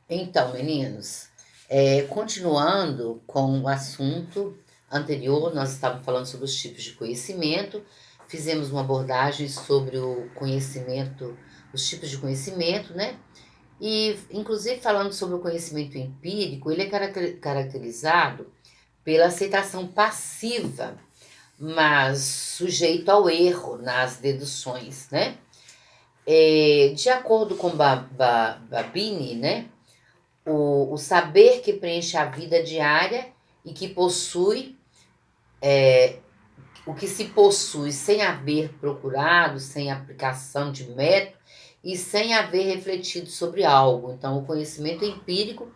Então, meninos, continuando com o assunto anterior, nós estávamos falando sobre os tipos de conhecimento, fizemos uma abordagem sobre o conhecimento, os tipos de conhecimento, né? E, inclusive, falando sobre o conhecimento empírico, ele é caracterizado pela aceitação passiva, mas sujeito ao erro nas deduções, né? De acordo com Babini, né? O saber que preenche a vida diária e que possui o que se possui sem haver procurado, sem aplicação de método e sem haver refletido sobre algo. Então, o conhecimento empírico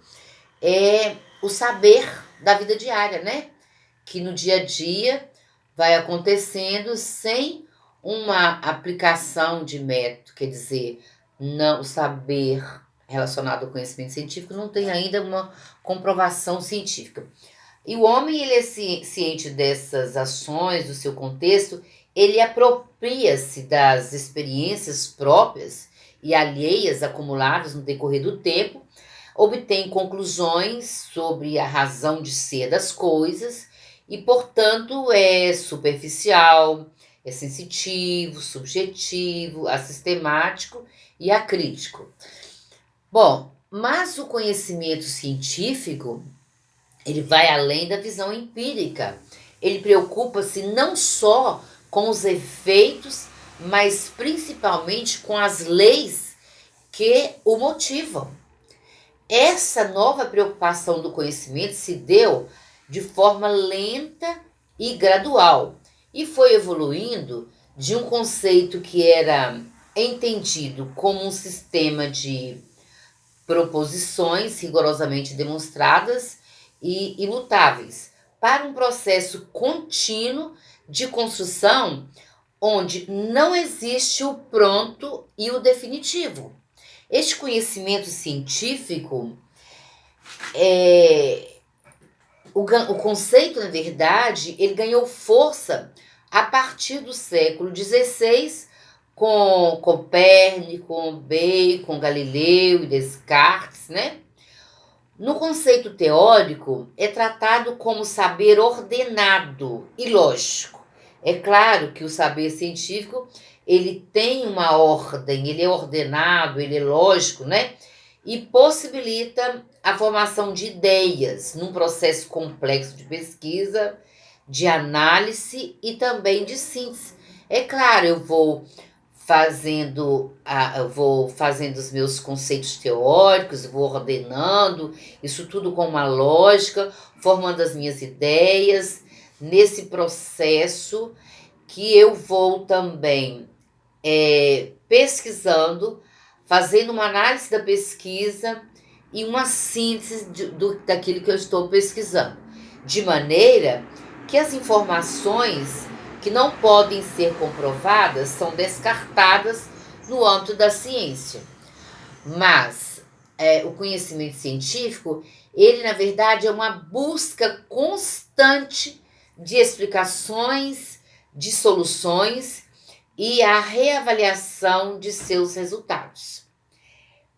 é o saber da vida diária, né? Que no dia a dia vai acontecendo sem uma aplicação de método, quer dizer, não, o saber relacionado ao conhecimento científico não tem ainda uma comprovação científica. E o homem, ele é ciente dessas ações, do seu contexto, ele apropria-se das experiências próprias e alheias acumuladas no decorrer do tempo, obtém conclusões sobre a razão de ser das coisas e, portanto, é superficial, é sensitivo, subjetivo, assistemático e acrítico. Bom, mas o conhecimento científico, ele vai além da visão empírica. Ele preocupa-se não só com os efeitos, mas principalmente com as leis que o motivam. Essa nova preocupação do conhecimento se deu de forma lenta e gradual e foi evoluindo de um conceito que era entendido como um sistema de proposições rigorosamente demonstradas e imutáveis para um processo contínuo de construção onde não existe o pronto e o definitivo. Este conhecimento científico, o conceito, na verdade, ele ganhou força a partir do século XVI, com Copérnico, Bacon, Galileu e Descartes, né? No conceito teórico, é tratado como saber ordenado e lógico. É claro que o saber científico, ele tem uma ordem, ele é ordenado, ele é lógico, né? E possibilita a formação de ideias num processo complexo de pesquisa, de análise e também de síntese. É claro, eu vou fazendo os meus conceitos teóricos, vou ordenando isso tudo com uma lógica, formando as minhas ideias, nesse processo que eu vou também pesquisando, fazendo uma análise da pesquisa e uma síntese daquilo que eu estou pesquisando, de maneira que as informações que não podem ser comprovadas são descartadas no âmbito da ciência. Mas o conhecimento científico, ele na verdade é uma busca constante de explicações, de soluções e a reavaliação de seus resultados.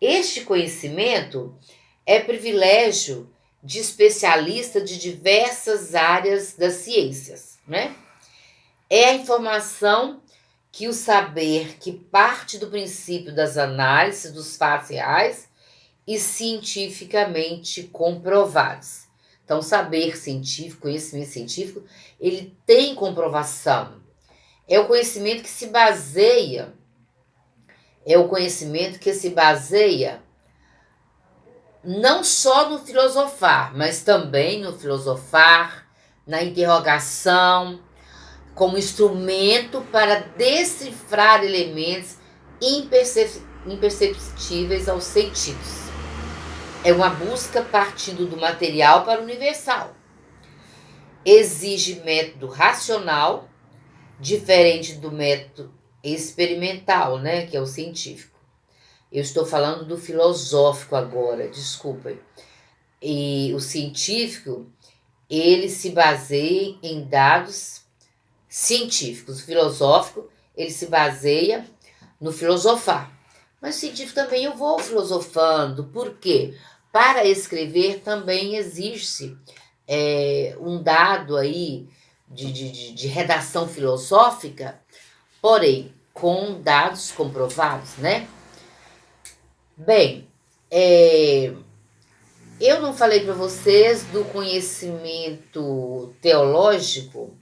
Este conhecimento é privilégio de especialistas de diversas áreas das ciências, né? É a informação que o saber que parte do princípio das análises dos fatos reais e cientificamente comprovados. Então, saber científico, conhecimento científico, ele tem comprovação. É o conhecimento que se baseia, não só no filosofar, mas também no filosofar, na interrogação, como instrumento para decifrar elementos imperceptíveis aos sentidos. É uma busca partindo do material para o universal. Exige método racional, diferente do método experimental, né, que é o científico. Eu estou falando do filosófico agora, desculpem. E o científico, ele se baseia em dados científicos. O filosófico, ele se baseia no filosofar. Mas o científico também eu vou filosofando. Por quê? Para escrever também existe um dado aí de redação filosófica, porém com dados comprovados, né? Bem, eu não falei para vocês do conhecimento teológico,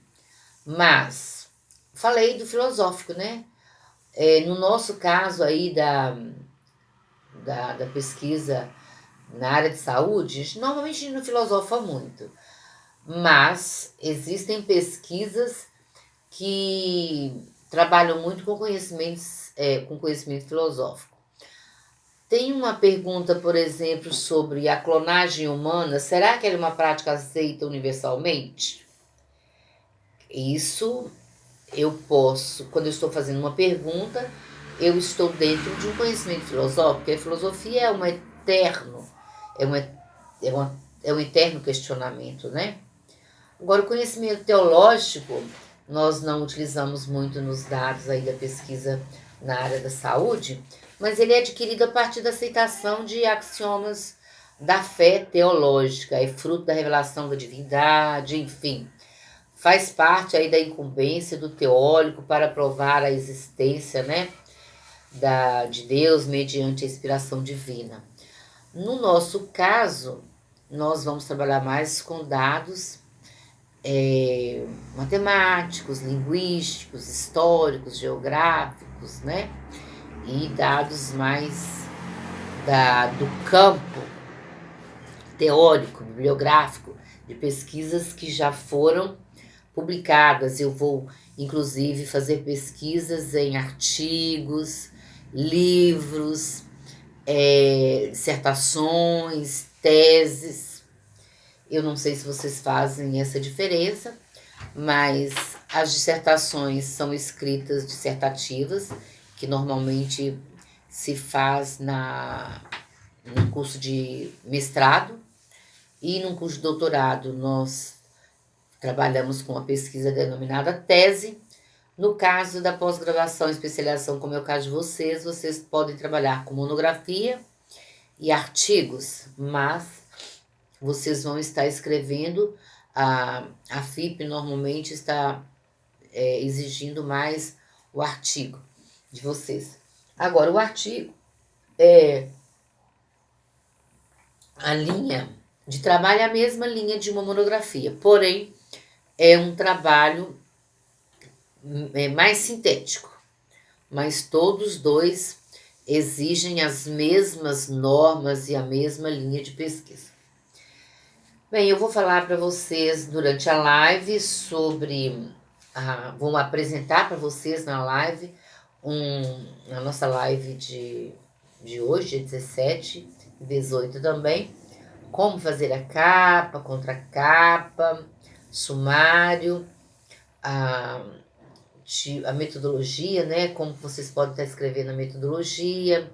mas falei do filosófico, né? No nosso caso aí da pesquisa na área de saúde, normalmente a gente não filosofa muito, mas existem pesquisas que trabalham muito com com conhecimento filosófico. Tem uma pergunta, por exemplo, sobre a clonagem humana. Será que ela é uma prática aceita universalmente? Isso eu posso, quando eu estou fazendo uma pergunta, eu estou dentro de um conhecimento filosófico, porque a filosofia é um eterno questionamento, né? Agora, o conhecimento teológico, nós não utilizamos muito nos dados aí da pesquisa na área da saúde, mas ele é adquirido a partir da aceitação de axiomas da fé teológica, é fruto da revelação da divindade, enfim. Faz parte aí da incumbência do teórico para provar a existência, né, de Deus mediante a inspiração divina. No nosso caso, nós vamos trabalhar mais com dados matemáticos, linguísticos, históricos, geográficos, né? E dados mais do campo teórico, bibliográfico, de pesquisas que já foram publicadas. Eu vou, inclusive, fazer pesquisas em artigos, livros, dissertações, teses. Eu não sei se vocês fazem essa diferença, mas as dissertações são escritas dissertativas, que normalmente se faz num curso de mestrado, e num curso de doutorado nós trabalhamos com uma pesquisa denominada tese. No caso da pós-graduação e especialização, como é o caso de vocês podem trabalhar com monografia e artigos, mas vocês vão estar escrevendo, a FIP normalmente está exigindo mais o artigo de vocês. Agora, o artigo a linha de trabalho é a mesma linha de uma monografia, porém é um trabalho mais sintético, mas todos dois exigem as mesmas normas e a mesma linha de pesquisa. Bem, eu vou falar para vocês durante a live vou apresentar para vocês na live, na nossa live de hoje, 17 e 18 também, como fazer a capa, contracapa, sumário, a metodologia, né? Como vocês podem estar escrevendo a metodologia,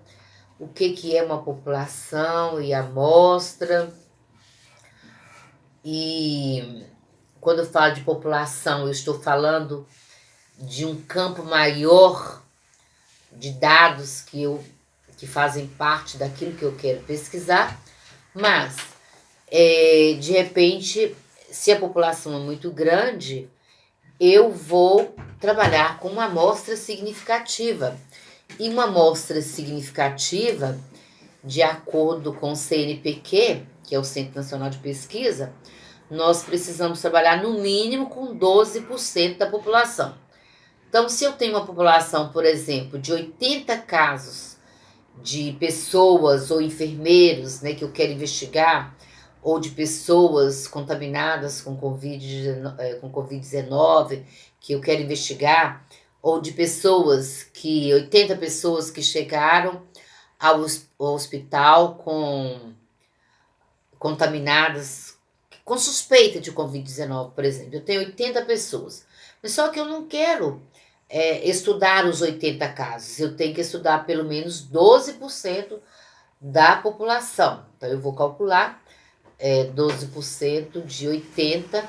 o que é uma população e amostra. E quando eu falo de população, eu estou falando de um campo maior de dados que fazem parte daquilo que eu quero pesquisar, mas, de repente, se a população é muito grande, eu vou trabalhar com uma amostra significativa. E uma amostra significativa, de acordo com o CNPq, que é o Centro Nacional de Pesquisa, nós precisamos trabalhar no mínimo com 12% da população. Então, se eu tenho uma população, por exemplo, de 80 casos de pessoas ou enfermeiros, né, que eu quero investigar, ou de pessoas contaminadas com Covid-19, que eu quero investigar, ou de 80 pessoas que chegaram ao hospital contaminadas, com suspeita de Covid-19, por exemplo. Eu tenho 80 pessoas, mas só que eu não quero estudar os 80 casos, eu tenho que estudar pelo menos 12% da população. Então, eu vou calcular 12% de 80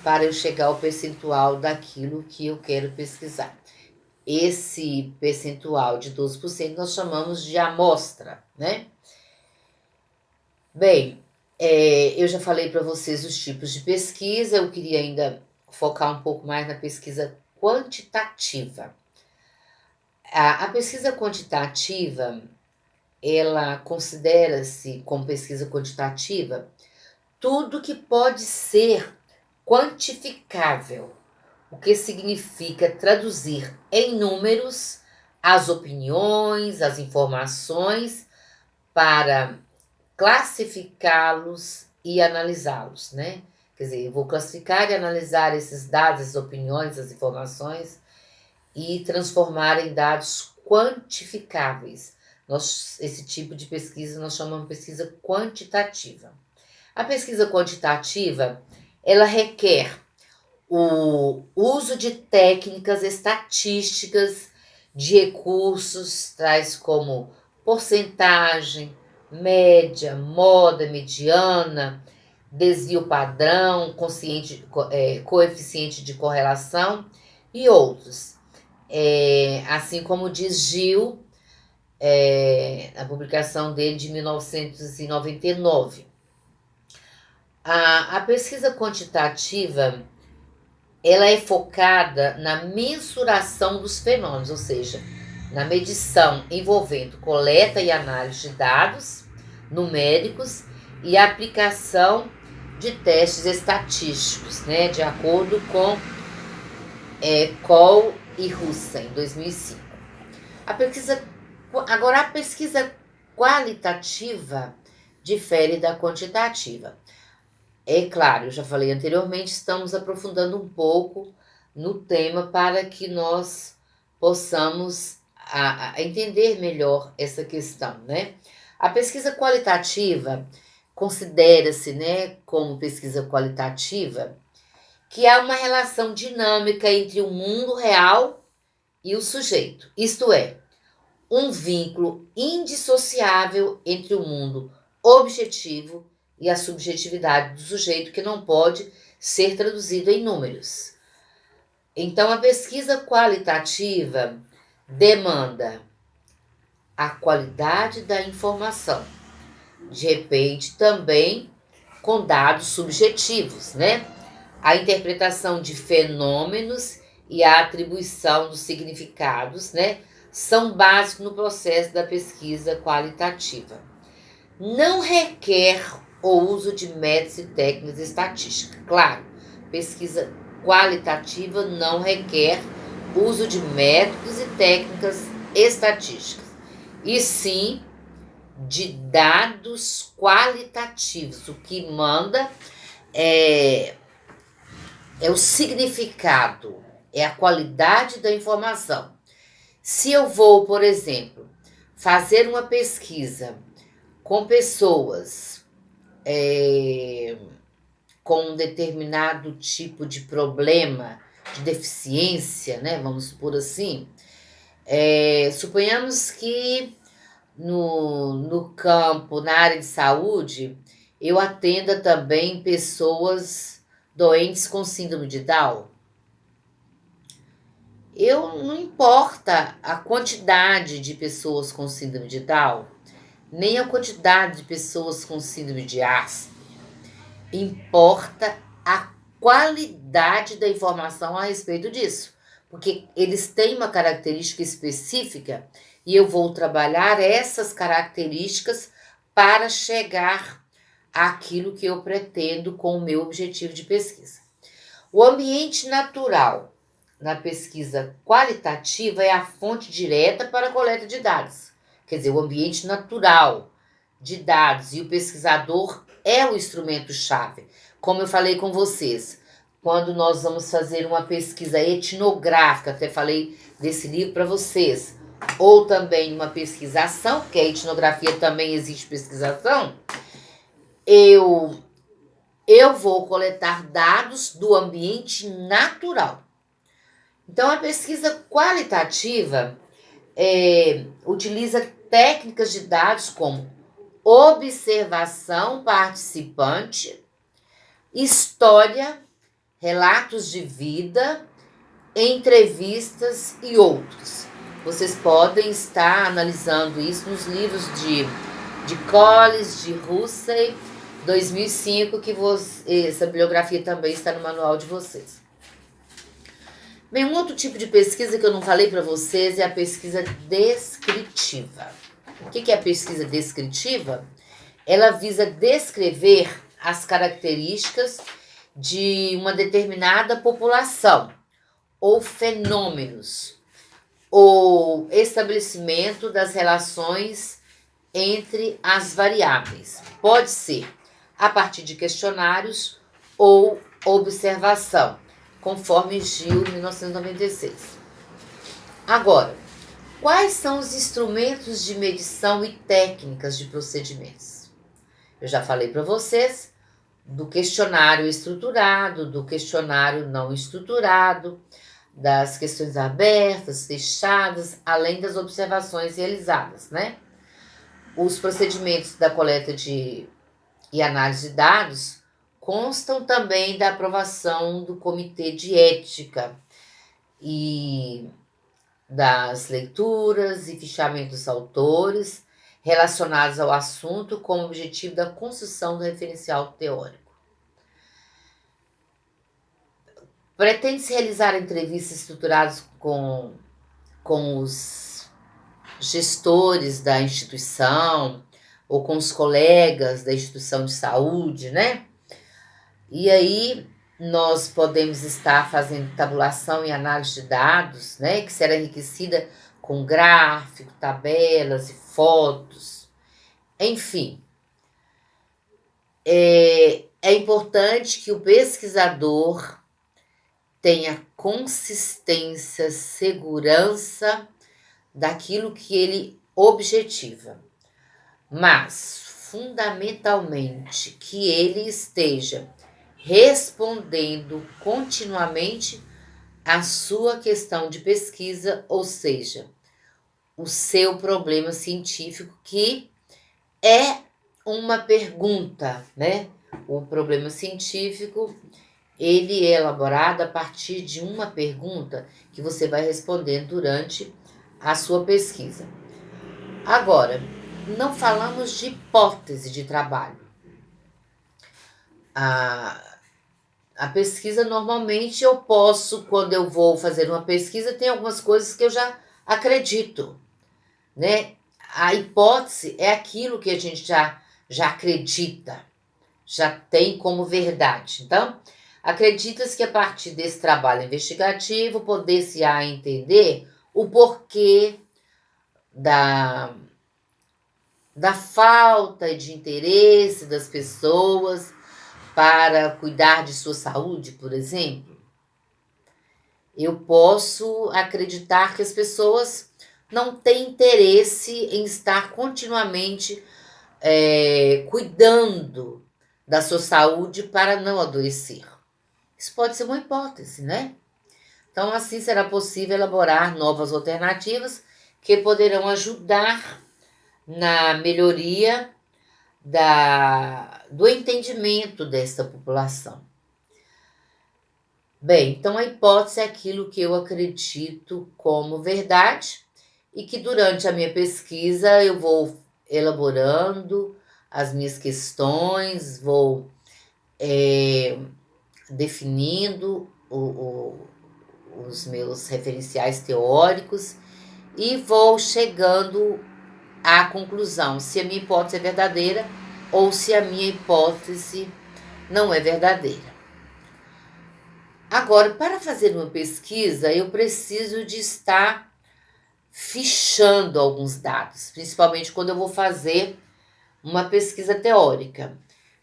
para eu chegar ao percentual daquilo que eu quero pesquisar. Esse percentual de 12% nós chamamos de amostra, né? Bem, eu já falei para vocês os tipos de pesquisa, eu queria ainda focar um pouco mais na pesquisa quantitativa. A pesquisa quantitativa, ela considera-se como pesquisa quantitativa tudo que pode ser quantificável, o que significa traduzir em números as opiniões, as informações, para classificá-los e analisá-los, né? Quer dizer, eu vou classificar e analisar esses dados, as opiniões, as informações e transformar em dados quantificáveis. Esse tipo de pesquisa nós chamamos de pesquisa quantitativa. A pesquisa quantitativa, ela requer o uso de técnicas estatísticas, de recursos tais como porcentagem, média, moda, mediana, desvio padrão, coeficiente de correlação e outros. Assim como diz Gil, na publicação dele de 1999. A pesquisa quantitativa, ela é focada na mensuração dos fenômenos, ou seja, na medição envolvendo coleta e análise de dados numéricos e aplicação de testes estatísticos, né, de acordo com Cole e Russa, em 2005. Agora, a pesquisa qualitativa difere da quantitativa. É claro, eu já falei anteriormente, estamos aprofundando um pouco no tema para que nós possamos entender melhor essa questão, né? A pesquisa qualitativa considera-se, né, como pesquisa qualitativa, que há uma relação dinâmica entre o mundo real e o sujeito, isto é, um vínculo indissociável entre o mundo objetivo e a subjetividade do sujeito, que não pode ser traduzido em números. Então, a pesquisa qualitativa demanda a qualidade da informação, de repente também com dados subjetivos, né? A interpretação de fenômenos e a atribuição dos significados, né, são básicos no processo da pesquisa qualitativa. Não requer o uso de métodos e técnicas estatísticas. Claro, pesquisa qualitativa não requer uso de métodos e técnicas estatísticas, e sim de dados qualitativos. O que manda é o significado, é a qualidade da informação. Se eu vou, por exemplo, fazer uma pesquisa com pessoas com um determinado tipo de problema, de deficiência, né? Vamos supor assim. Suponhamos que no campo, na área de saúde, eu atenda também pessoas doentes com síndrome de Down. Não importa a quantidade de pessoas com síndrome de Down, nem a quantidade de pessoas com síndrome de Asperger. Importa a qualidade da informação a respeito disso, porque eles têm uma característica específica e eu vou trabalhar essas características para chegar àquilo que eu pretendo com o meu objetivo de pesquisa. O ambiente natural na pesquisa qualitativa é a fonte direta para a coleta de dados. Quer dizer, o ambiente natural de dados, e o pesquisador é o instrumento-chave. Como eu falei com vocês, quando nós vamos fazer uma pesquisa etnográfica, até falei desse livro para vocês, ou também uma pesquisação, porque a etnografia também existe pesquisação, eu vou coletar dados do ambiente natural. Então, a pesquisa qualitativa utiliza técnicas de dados como observação participante, história, relatos de vida, entrevistas e outros. Vocês podem estar analisando isso nos livros de de Collins, de Russell, 2005, que essa bibliografia também está no manual de vocês. Bem, um outro tipo de pesquisa que eu não falei para vocês é a pesquisa descritiva. O que é a pesquisa descritiva? Ela visa descrever as características de uma determinada população, ou fenômenos, ou estabelecimento das relações entre as variáveis. Pode ser a partir de questionários ou observação, conforme Gil, 1996. Agora, quais são os instrumentos de medição e técnicas de procedimentos? Eu já falei para vocês do questionário estruturado, do questionário não estruturado, das questões abertas, fechadas, além das observações realizadas, né? Os procedimentos da coleta e análise de dados constam também da aprovação do Comitê de Ética e das leituras e fichamento dos autores relacionados ao assunto com o objetivo da construção do referencial teórico. Pretende-se realizar entrevistas estruturadas com os gestores da instituição ou com os colegas da instituição de saúde, né? E aí nós podemos estar fazendo tabulação e análise de dados, né? Que será enriquecida com gráfico, tabelas e fotos. Enfim, é importante que o pesquisador tenha consistência, segurança daquilo que ele objetiva, mas fundamentalmente que ele esteja respondendo continuamente a sua questão de pesquisa, ou seja, o seu problema científico, que é uma pergunta, né? O problema científico, ele é elaborado a partir de uma pergunta que você vai responder durante a sua pesquisa. Agora, não falamos de hipótese de trabalho. A pesquisa, normalmente, eu posso, quando eu vou fazer uma pesquisa, tem algumas coisas que eu já acredito, né? A hipótese é aquilo que a gente já acredita, já tem como verdade. Então, acredita-se que a partir desse trabalho investigativo poder-se-á entender o porquê da falta de interesse das pessoas para cuidar de sua saúde, por exemplo. Eu posso acreditar que as pessoas não têm interesse em estar continuamente cuidando da sua saúde para não adoecer. Isso pode ser uma hipótese, né? Então, assim será possível elaborar novas alternativas que poderão ajudar na melhoria do entendimento dessa população. Bem, então a hipótese é aquilo que eu acredito como verdade e que durante a minha pesquisa eu vou elaborando as minhas questões, vou definindo os meus referenciais teóricos e vou chegando à conclusão se a minha hipótese é verdadeira ou se a minha hipótese não é verdadeira. Agora, para fazer uma pesquisa, eu preciso de estar fichando alguns dados, principalmente quando eu vou fazer uma pesquisa teórica.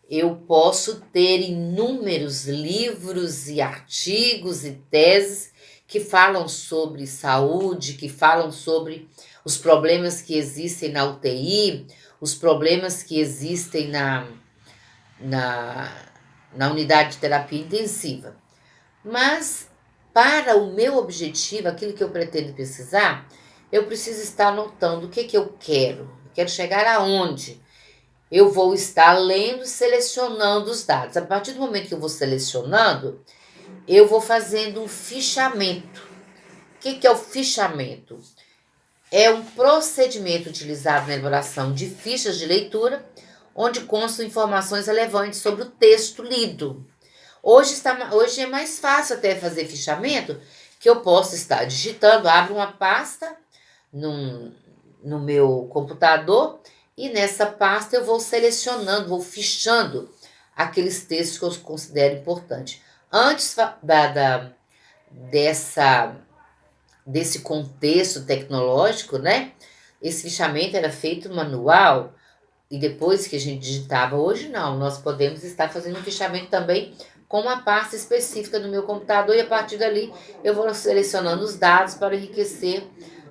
Eu posso ter inúmeros livros e artigos e teses que falam sobre saúde, que falam sobre os problemas que existem na UTI, os problemas que existem na unidade de terapia intensiva. Mas, para o meu objetivo, aquilo que eu pretendo pesquisar, eu preciso estar anotando o que eu quero. Eu quero chegar aonde? Eu vou estar lendo e selecionando os dados. A partir do momento que eu vou selecionando, eu vou fazendo um fichamento. O que é o fichamento? é um procedimento utilizado na elaboração de fichas de leitura, onde constam informações relevantes sobre o texto lido. Hoje é mais fácil até fazer fichamento, que eu posso estar digitando, abro uma pasta no meu computador e nessa pasta eu vou selecionando, vou fichando aqueles textos que eu considero importantes. Antes desse contexto tecnológico, né? Esse fichamento era feito manual e depois que a gente digitava. Hoje não, nós podemos estar fazendo um fichamento também com uma pasta específica no meu computador e a partir dali eu vou selecionando os dados para enriquecer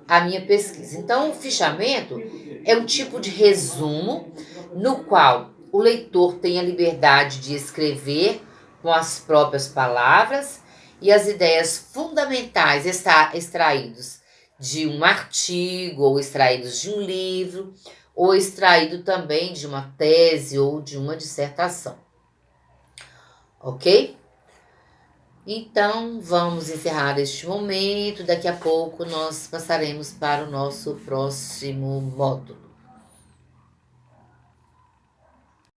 a minha pesquisa. Então, o fichamento é um tipo de resumo no qual o leitor tem a liberdade de escrever com as próprias palavras e as ideias fundamentais extraídos de um artigo ou extraídos de um livro ou extraído também de uma tese ou de uma dissertação. Ok? Então, vamos encerrar este momento. Daqui a pouco nós passaremos para o nosso próximo módulo.